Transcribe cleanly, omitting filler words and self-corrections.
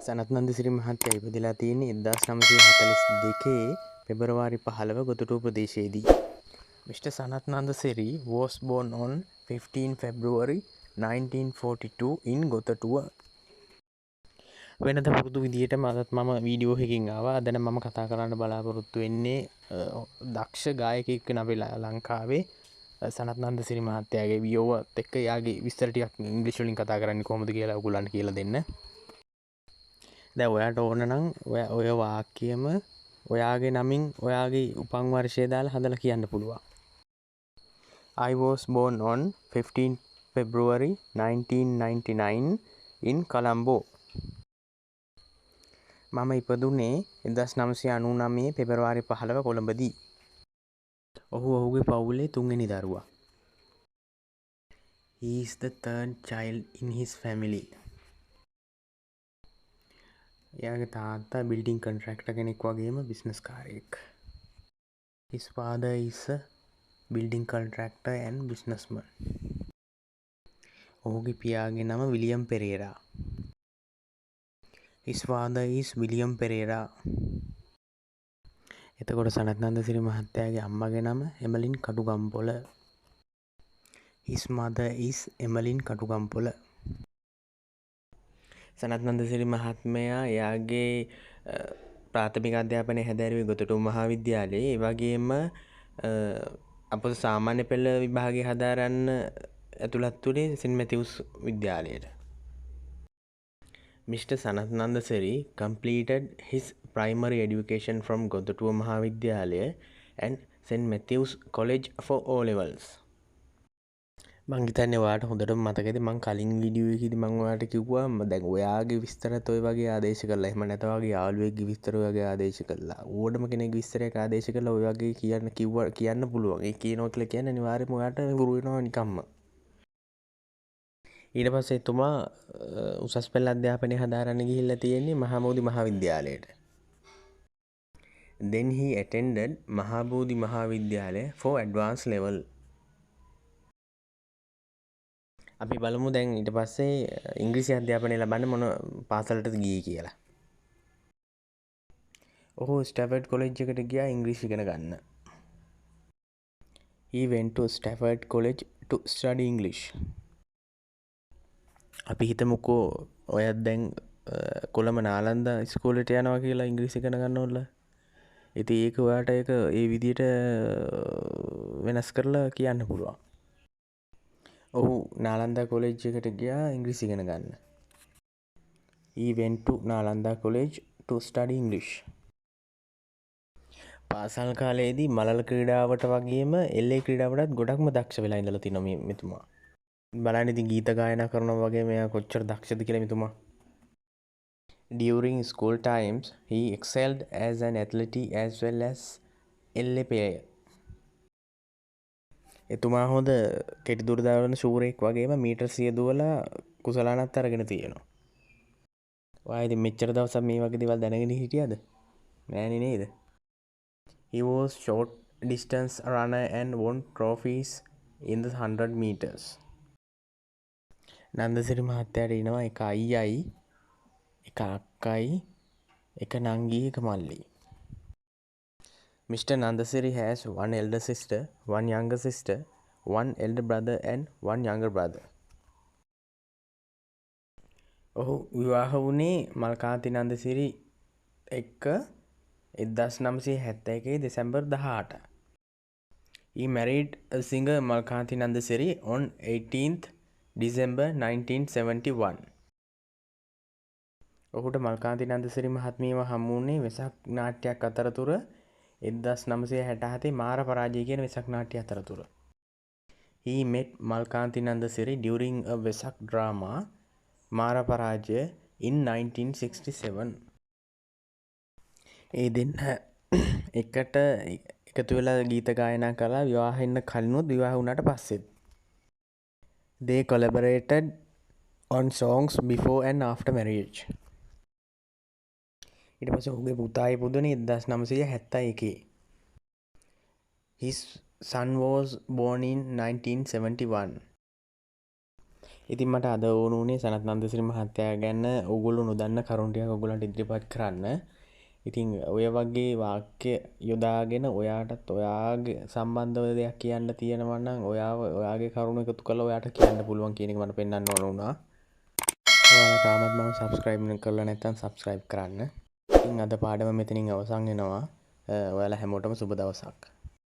සනත්නන්ද සිරි මහත්තයා ඉපදලා තියෙන්නේ 1942 පෙබරවාරි 15 Gothatuwa ප්‍රදේශයේදී. Mr. Sanat Nanda Siri was born on 15 February 1942 in Gotatuwa. වෙනද පුරුදු විදිහටම අදත් මම වීඩියෝ එකකින් ආවා. අද නම් මම කතා කරන්න බලාපොරොත්තු වෙන්නේ දක්ෂ ගායකයෙක් වෙන අපේ ලංකාවේ සනත් නන්ද සිරි මහත්තයාගේ වියෝවත් එක්ක යාගේ විස්තර ටිකක් ඉංග්‍රීසි වලින් කතා කරන්නේ කොහොමද කියලා ඔයගොල්ලන්ට කියලා දෙන්න. දැන් ඔයාට ඕන නම් ඔය වාක්‍යයම ඔයාගේ නමින් ඔයාගේ උපන් වර්ෂය දාලා හදලා කියන්න පුළුවන්. I was born on 15 February 1999 in Colombo. මම ඉපදුනේ 1999 පෙබරවාරි 15 කොළඹදී. ඔහු ඔහුගේ පවුලේ තුන්වෙනි දරුවා. He is the third child in his family. එයාගේ තාත්තා බිල්ඩින් කොන්ට්‍රැක්ටර් කෙනෙක් වගේම business කාරයෙක්. His father is a building contractor and businessman. ඔහුගේ පියාගේ නම William Perera. His father is William Pereira. එතකොට සනත් නන්ද සිරි මහත්තයාගේ අම්මගේ නම එමලින් කටුගම්පොළ. His mother is එමලින් කටුගම්පොළ. Sanath Nanda සිරි මහත්මයා එයාගේ ප්‍රාථමික අධ්‍යාපනය හැදෑරුවේ ගොතටුව මහාවිද්‍යාලයේ. ඒ වගේම අපොස සාමාන්‍ය පෙළ විභාගය හදාරන්න ඇතුළත් වුණේ සෙන්ට් මැතිව්ස් විද්‍යාලයට. Mr. Sanat Nanda Siri completed his primary education from Gotatuwa Mahavidyalaya and St. Matthew's College for O levels. මං හිතන්නේ ඔයාලට හොඳටම මතකද මං කලින් වීඩියෝ එකේදී මං ඔයාලට කිව්වා දැන් ඔයාගේ විස්තරත් ඔය වගේ ආදේශ කරලා එහෙම නැත්නම් ඔයාගේ යාළුවෙක්ගේ විස්තර ඔය වගේ ආදේශ කරලා ඕනම කෙනෙක්ගේ විස්තරයක් ආදේශ කරලා ඔය වගේ කියන්න පුළුවන්. ඒ කියනවා කියලා කියන්නේ අනිවාර්යයෙන්ම ඔයාලට ගුරු වෙනවා නිකම්ම. ඊට පස්සේ එතුමා උසස් පෙළ අධ්‍යාපනය හදාරන්න ගිහිල්ලා තියෙන්නේ මහාබෝධි මහාවිද්‍යාලයට. Then he attended මහාබෝධි මහාවිද්‍යාලය for advanced level. අපි බලමු දැන් ඊට පස්සේ ඉංග්‍රීසි අධ්‍යාපනය ලබන්න මොන පාසලටද ගියේ කියලා. ඔහු ස්ටැෆර්ඩ් කොලෙජ් එකට ගියා ඉංග්‍රීසි ඉගෙන ගන්න. He went to Stafford College to study English. අපි හිතමුකෝ ඔයත් දැන් කොළඹ නාලන්ද ඉස්කෝලේට යනවා කියලා ඉංග්‍රීසි ඉගෙන ගන්න ඕනලා. ඉතින් ඒක ඔයාට ඒක ඒ විදිහට වෙනස් කරලා කියන්න පුළුවන්. ඔහු නාලන්දා කොලෙජ් එකට ගියා ඉංග්‍රීසි ඉගෙන ගන්න. He went to Nalanda College to study English. පාසල් කාලයේදී මලල ක්‍රීඩාවට වගේම එල්ලේ ක්‍රීඩාවටත් ගොඩක්ම දක්ෂ වෙලා ඉඳලා තිනවා මේ මෙතුමා. බලන්න ඉතින් ගීත ගායනා කරනවා වගේ මෙයා කොච්චර දක්ෂද කියලා මෙතුමා. During school times, he excelled as an athlete as well as LA player. එතුමා හොඳ කෙටි දුර දාවන ශූරයෙක් වගේම මීටර් 100 දුවලා කුසලානත් අරගෙන තියෙනවා. ඔයා ඉතින් මෙච්චර දවසක් මේ වගේ දේවල් දැනගෙන හිටියද? නෑනේ නේද? He was short distance runner and won trophies in the 100 meters. Nandasiri මහත්තයාට ඉනවා එක අයියයි එක අක්කයි එක නංගි එක මල්ලි. Mr. Nandasiri has one elder sister, one younger sister, one elder brother and one younger brother. ඔහු විවාහ වුණේ මල්කාන්ති නන්දසිරි එක්ක 1971 December 18. He married a singer Malkanthi Nandasiri on 18th December 1971. ඔහුට මල්කාන්ති නන්දසිරි මහත්මියව හමු වුණේ වෙසක් නාට්‍යයක් අතරතුර 1967 මාර පරාජය කියන වෙසක් නාට්‍ය අතරතුර. He met Malkanthi Nandasiri during a Vesak drama මාර පරාජය in 1967. ඒ දෙන්න එකට එකතු වෙලා ගීත ගායනා කළා විවාහ වෙන්න කලිනුත් විවාහ වුණාට පස්සෙත්. They collaborated on songs before and after marriage. ඊට පස්සේ ඔහුගේ පුතා ඉපදුනේ 1971. His son was born in 1971. ඉතින් මට අද ඕන වුණේ සනත් නන්දසිරි මහත්තයා ගැන ඕගොල්ලෝ නොදන්න කරුණු ටිකක් ඔයගොල්ලන්ට ඉදිරිපත් කරන්න. ඉතින් ඔය වගේ වාක්‍ය යොදාගෙන ඔයාටත් ඔයාගේ සම්බන්ධව දෙයක් කියන්න තියෙනවා නම් ඔයාගේ කරුණු එකතු කරලා ඔයාට කියන්න පුළුවන් කියන එක මට පෙන්වන්න ඕන වුණා. ඔයාලා තාමත් මම subscribe කරලා නැත්නම් subscribe කරන්න. ඉතින් අද පාඩම මෙතනින් අවසන් වෙනවා. ඔයාලා හැමෝටම සුබ දවසක්.